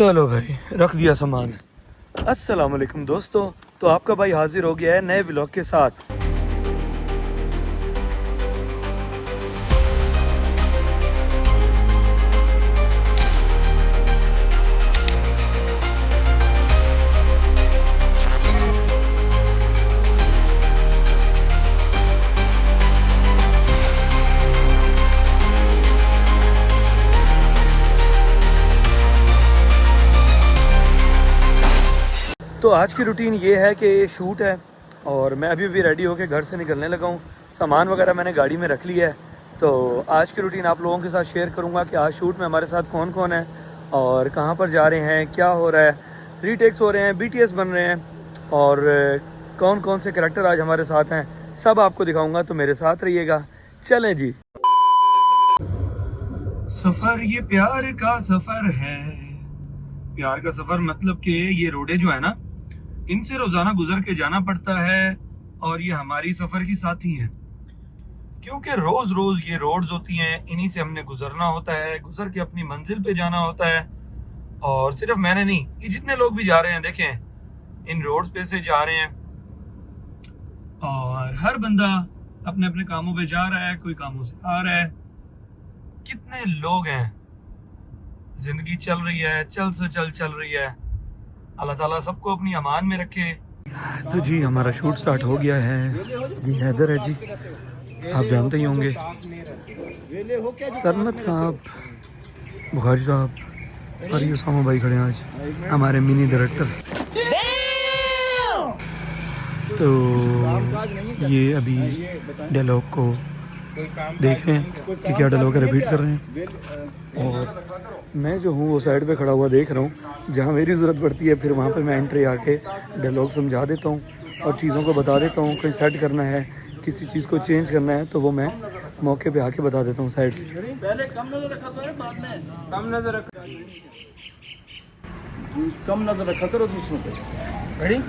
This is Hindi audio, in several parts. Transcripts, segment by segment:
चलो भाई रख दिया सामान। अस्सलाम वालेकुम दोस्तों, तो आपका भाई हाजिर हो गया है नए व्लॉग के साथ। तो आज की रूटीन ये है कि शूट है और मैं अभी रेडी होकर घर से निकलने लगा हूँ। सामान वगैरह मैंने गाड़ी में रख लिया है। तो आज की रूटीन आप लोगों के साथ शेयर करूँगा कि आज शूट में हमारे साथ कौन कौन है और कहाँ पर जा रहे हैं, क्या हो रहा है, रीटेक्स हो रहे हैं, BTS बन रहे हैं और कौन कौन से करैक्टर आज हमारे साथ हैं, सब आपको दिखाऊँगा। तो मेरे साथ रहिएगा। चलें जी। सफ़र ये प्यार का सफ़र है। प्यार का सफ़र मतलब कि ये रोडें जो है ना, इनसे रोजाना गुजर के जाना पड़ता है और ये हमारी सफर की साथी हैं, क्योंकि रोज रोज ये रोड्स होती हैं, इन्हीं से हमने गुजरना होता है, गुजर के अपनी मंजिल पे जाना होता है। और सिर्फ मैंने नहीं, ये जितने लोग भी जा रहे हैं देखें इन रोड्स पे से जा रहे हैं और हर बंदा अपने अपने कामों पे जा रहा है, कोई कामों से आ रहा है। कितने लोग हैं, जिंदगी चल रही है, चल से चल रही है। अल्लाह ताला सबको अपनी अमान में रखे। तो जी हमारा शूट स्टार्ट हो गया है। जी हैदर है जी, आप जानते ही होंगे। सरमत साहब, बुखारी साहब और उसामा भाई खड़े हैं आज, हमारे मिनी डायरेक्टर। तो ये अभी डायलॉग को देख रहे हैं कि क्या डायलॉग रिपीट कर रहे हैं और मैं जो हूँ वो साइड पे खड़ा हुआ देख रहा हूँ। जहाँ मेरी ज़रूरत पड़ती है फिर वहाँ पे मैं एंट्री आके डायलॉग समझा देता हूँ और चीज़ों को बता देता हूँ। कोई सेट करना है, किसी चीज़ को चेंज करना है तो वो मैं मौके पे आके बता देता हूँ साइड से। पहले कम नजर रखा करो, बाद में कम नजर रखा करो दूसरों पे। Ready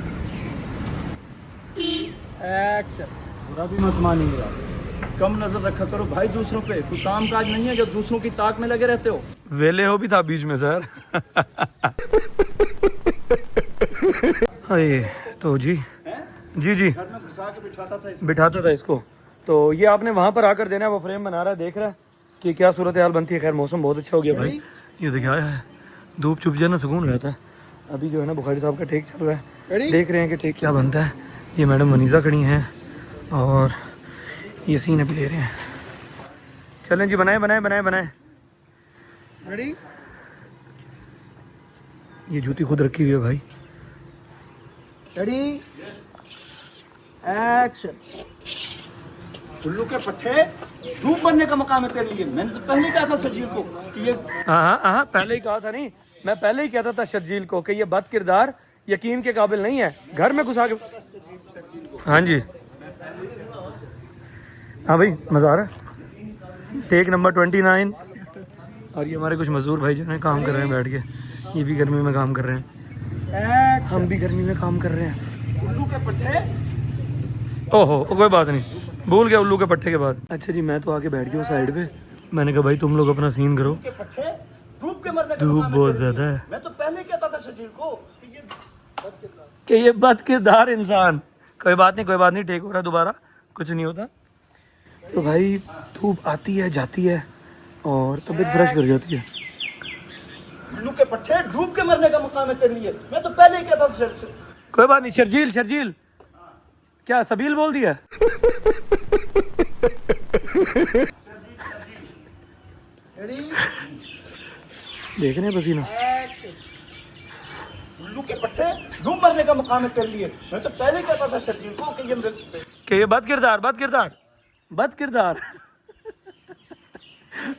action. बुरा भी मत मानिएगा, कम नजर रखा करो भाई दूसरों पे। कोई काम काज नहीं है जो दूसरों की ताक में लगे रहते हो। वेले हो भी था बीच में सर। हाय तो जी जी घर में घुसा के बिठाता था इसको। तो ये आपने वहाँ पर आकर देना है, वो फ्रेम बना रहा है, देख रहा है कि क्या सूरत हाल बनती है। खैर मौसम बहुत अच्छा हो गया भाई, ये देखिए आया है, धूप चुप जाना सुकून रहता है। अभी जो है ना बुखारी साहब का टेक चल रहा है, देख रहे हैं कि टेक क्या बनता है। ये मैडम मनीज़ा खड़ी हैं और ये सीन अभी ले रहे हैं। चलें जी, बनाए। रेडी। ये जूती खुद रखी हुई है भाई। Ready action. उल्लू के पट्टे धूप बनने का मकाम है तेरे लिए। मैंने तो पहले कहा था शर्जील को कि ये हाँ पहले ही कहा था। नहीं, मैं पहले ही कहता था शर्जील को कि ये बद किरदार यकीन के काबिल नहीं है। घर में घुसा के। हाँ जी, हाँ भाई मज़ा आ रहा है। Take number 29। और ये हमारे कुछ मजदूर भाई जो है काम कर रहे हैं बैठ के। ये भी गर्मी में काम कर रहे हैं, हम भी गर्मी में काम कर रहे हैं। उल्लू के पट्टे। ओहो कोई बात नहीं, भूल गया उल्लू के पट्टे के बाद। अच्छा जी, मैं तो आके बैठ गया साइड पे। मैंने कहा भाई तुम लोग अपना सीन करो, धूप बहुत ज्यादा है। मैं तो पहले कहता था शर्जील को कि ये बद किरदार इंसान। कोई बात नहीं, टेक हो रहा है दोबारा, कुछ नहीं होता। तो भाई धूप आती है जाती है और तबीयत फ्रेश कर जाती है। उल्लू के पट्टे डूब के मरने का मकाम है तेरे लिए। मैं तो पहले ही कहता था। कोई बात नहीं। शर्जील क्या सबील बोल दिया? देख रहे हैं पसीना। उल्लू के पट्टे डूब मरने का मकाम है तेरे लिए। मैं तो पहले ही कहता था शर्जील को कि ये बद किरदार।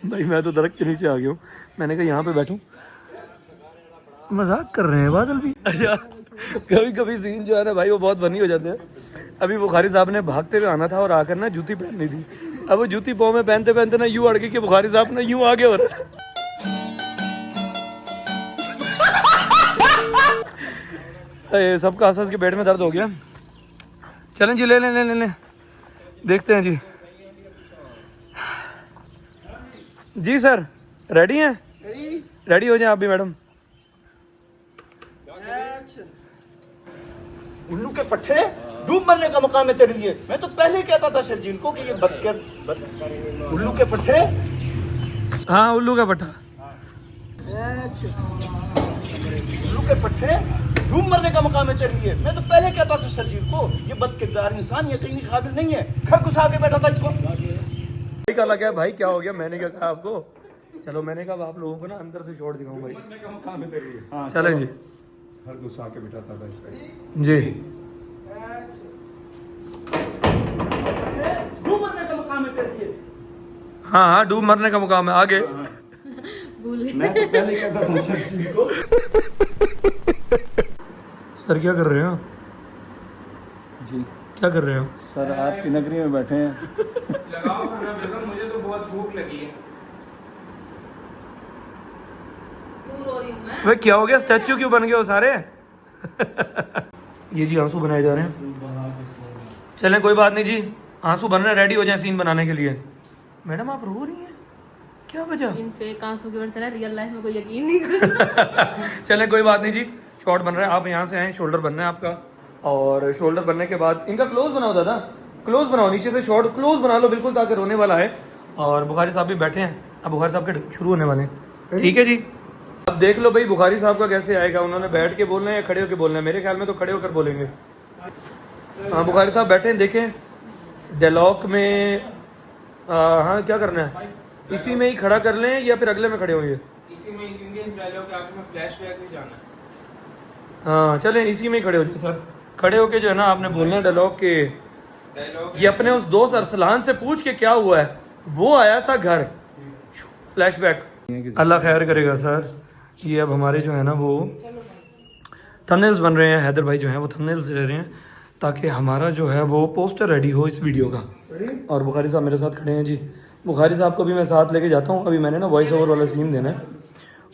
भाई मैं तो दरख्त के नीचे आ गया हूँ। मैंने कहा यहाँ पे बैठूं। मजाक कर रहे हैं बादल भी। अच्छा कभी सीन जो है ना भाई वो बहुत फनी हो जाते हैं। अभी बुखारी साहब ने भागते हुए आना था और आकर ना जूती पहननी थी। अब वो जूती पाँव में पहनते ना यूं अड़ गई कि बुखारी साहब ना यूं आगे हो रहा है। सबका हंस के पेट में दर्द हो गया। चलें जी, ले देखते हैं जी सर रेडी हैं? रेडी हो जाए आप भी मैडम। उल्लू के पट्टे डूब मरने का मकाम है तेरे लिए। मैं तो पहले ही कहता था शर्जील को कि ये उल्लू के पट्टे। हाँ उल्लू का पट्टा। उल्लू के पट्टे डूब मरने का मकाम है तेरे लिए। मैं तो पहले कहता था शर्जील को ये बदकिरदार इंसान यकीन के काबिल नहीं है। घर घुसा के बैठा था इसको। भाई का लगा भाई क्या हो गया, मैंने क्या कहा आपको। चलो मैंने कहा आप लोगों को ना अंदर से शॉट दिखाऊं भाई। हाँ, चलें जी। हर गुस्सा के बिठाता था इसका जी डूब मरने का मकाम है तेरे लिए। हाँ हाँ डूब मरने का मुकाम है। आगे मैं तो पहले कहता था शर्जील को। सर क्या कर रहे हो? जी क्या कर रहे हो? सर आपकी नगरी में बैठे हैं। लगाओ खाना बेगम, मुझे तो बहुत भूख लगी है। भाई क्या हो गया, स्टैचू क्यों बन गए हो सारे? ये जी आंसू बनाए जा रहे हैं। चलें कोई बात नहीं जी, आंसू बन रहे हैं, रेडी हो जाए सीन बनाने के लिए। मैडम आप रो रही हैं, क्या वजह? इन फेक आंसू की वजह से ना रियल लाइफ में कोई यकीन नहीं करता। चलें कोई बात नहीं जी, शॉर्ट बन रहा है। आप यहाँ से आए, शोल्डर बनना है आपका, और शोल्डर बनने के बाद इनका क्लोज बनाओ दादा, क्लोज बनाओ, नीचे से शॉर्ट क्लोज बना लो बिल्कुल, ताकि रोने वाला है। और बुखारी साहब भी बैठे हैं, अब बुखारी साहब के शुरू होने वाले हैं। ठीक है जी, अब देख लो भाई बुखारी साहब का कैसे आएगा। उन्होंने बैठ के बोलना है या खड़े होकर बोलना है? मेरे ख्याल में तो खड़े होकर बोलेंगे। हाँ बुखारी साहब बैठे हैं, देखें डायलॉग में। हाँ क्या करना है, इसी में ही खड़ा कर लें या फिर अगले में खड़े होंगे? इसी में, क्योंकि इस डायलॉग के आगे में फ्लैशबैक में जाना है। हाँ चलें इसी में ही खड़े हो जाए सर। खड़े होके जो है ना आपने बोलना है डायलॉग के, ये अपने उस दोस्त अरसलान से पूछ के क्या हुआ है, वो आया था घर। फ्लैशबैक। अल्लाह खैर करेगा सर। ये अब हमारे जो है ना वो थंबनेल्स बन रहे हैं, हैदर भाई जो हैं वो थंबनेल्स ले रहे हैं, ताकि हमारा जो है वो पोस्टर रेडी हो इस वीडियो का। और बुखारी साहब मेरे साथ खड़े हैं जी। बुखारी साहब को भी मैं साथ लेके जाता हूँ। अभी मैंने ना वॉइस ओवर वाला सीन देना है,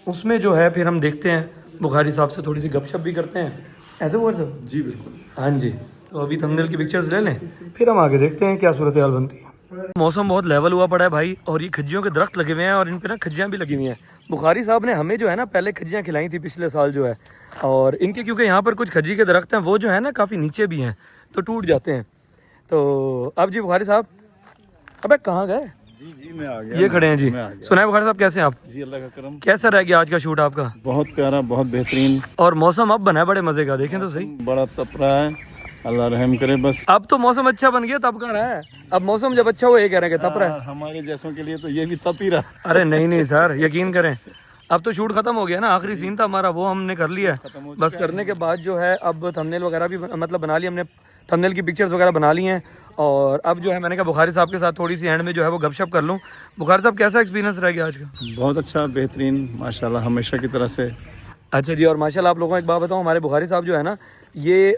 उसमें जो है फिर हम देखते हैं, बुखारी साहब से थोड़ी सी गपशप भी करते हैं। ऐसे हुआ सर? जी बिल्कुल। हाँ जी, तो अभी थंबनेल की पिक्चर्स ले लें, फिर हम आगे देखते हैं क्या सूरत हाल बनती है। मौसम बहुत लेवल हुआ पड़ा है भाई, और ये खज्जियों के दरख्त लगे हुए हैं, और इन पे ना खज्जियाँ भी लगी हुई हैं। बुखारी साहब ने हमें जो है ना पहले खज्जियाँ खिलाई थी पिछले साल जो है, और इनके क्योंकि यहाँ पर कुछ खज्जी के दरख्त हैं, वो जो है ना काफ़ी नीचे भी हैं, तो टूट जाते हैं। तो अब जी बुखारी साहब, अबे कहाँ गए? जी मैं आ गया। ये खड़े हैं जी। मैं आ गया। सुनाए बुखारी साहब, कैसे हैं आप? जी अल्लाह का करम। कैसा रह गया आज का शूट आपका? बहुत प्यारा, बहुत बेहतरीन, और मौसम अब बना है बड़े मज़े का, देखें तो सही। बड़ा तप रहा है, अल्लाह रहम करे बस। अब तो मौसम अच्छा बन गया, तब का रहा है। अब मौसम जब अच्छा हो ये कह रहे हैं कि तप रहा है। हमारे जैसों के लिए तो ये भी तप ही रहा। अरे नहीं नहीं सर, यकीन करें, अब तो शूट खत्म हो गया ना, आखिरी सीन था हमारा, वो हमने कर लिया है। बस करने के बाद जो है अब थंबनेल वगैरह भी मतलब बना ली हमने, थंबनेल की पिक्चर्स वगैरह बना ली हैं। और अब जो है मैंने कहा बुखारी साहब के साथ थोड़ी सी एंड में जो है वो गपशप कर लूँ। बुखारी साहब कैसा एक्सपीरियंस रह गया आज का? बहुत अच्छा, बेहतरीन, माशाल्लाह हमेशा की तरह से। अच्छा जी, और माशाल्लाह आप लोगों को एक बात बताऊँ, हमारे बुखारी साहब जो है ना ये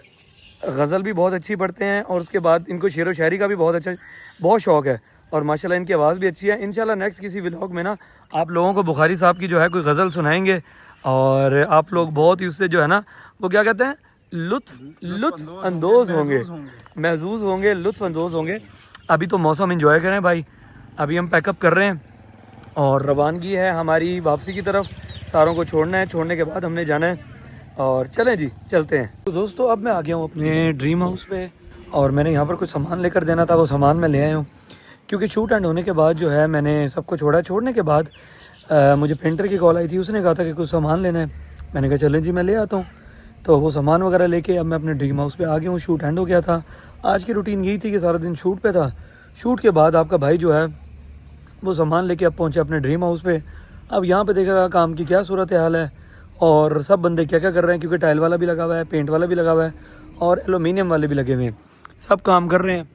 गज़ल भी बहुत अच्छी पढ़ते हैं, और उसके बाद इनको शेर व शायरी का भी बहुत शौक़ है, और माशाल्लाह इनकी आवाज़ भी अच्छी है। इंशाल्लाह नेक्स्ट किसी व्लॉग में ना आप लोगों को बुखारी साहब की जो है कोई गज़ल सुनाएंगे, और आप लोग बहुत ही उससे जो है ना वो क्या कहते हैं लुत्फ़ अंदोज़ होंगे, महजूज़ होंगे, लुत्फ़ अंदोज़ होंगे। अभी तो मौसम एंजॉय करें भाई। अभी हम पैकअप कर रहे हैं और रवानगी है हमारी वापसी की तरफ। सारों को छोड़ना है, छोड़ने के बाद हमने जाना है, और चलें जी चलते हैं। तो दोस्तों अब मैं आ गया हूँ अपने ड्रीम हाउस पे, और मैंने यहाँ पर कुछ सामान लेकर देना था, वो सामान मैं ले आया हूँ। क्योंकि शूट एंड होने के बाद जो है मैंने सबको छोड़ा, छोड़ने के बाद मुझे पेंटर की कॉल आई थी, उसने कहा था कि कुछ सामान लेना है। मैंने कहा चलें जी मैं ले आता हूँ। तो वो सामान वगैरह लेके अब मैं अपने ड्रीम हाउस पे आ गया हूँ। शूट एंड हो गया था। आज की रूटीन यही थी कि सारा दिन शूट पे था। शूट के बाद आपका भाई जो है वो सामान लेके अब पहुँचे अपने ड्रीम हाउस पे। अब यहाँ पे देखेगा काम की क्या सूरत हाल है, और सब बंदे क्या क्या कर रहे हैं, क्योंकि टाइल वाला भी लगा हुआ है, पेंट वाला भी लगा हुआ है, और एलुमिनियम वाले भी लगे हुए हैं, सब काम कर रहे हैं।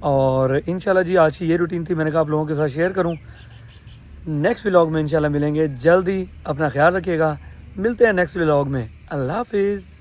और इंशाल्लाह जी आज की ये रूटीन थी, मैंने कहा आप लोगों के साथ शेयर करूँ। नेक्स्ट व्लॉग में इंशाल्लाह मिलेंगे जल्दी। अपना ख्याल रखिएगा, मिलते हैं नेक्स्ट व्लॉग में। अल्लाह हाफिज़।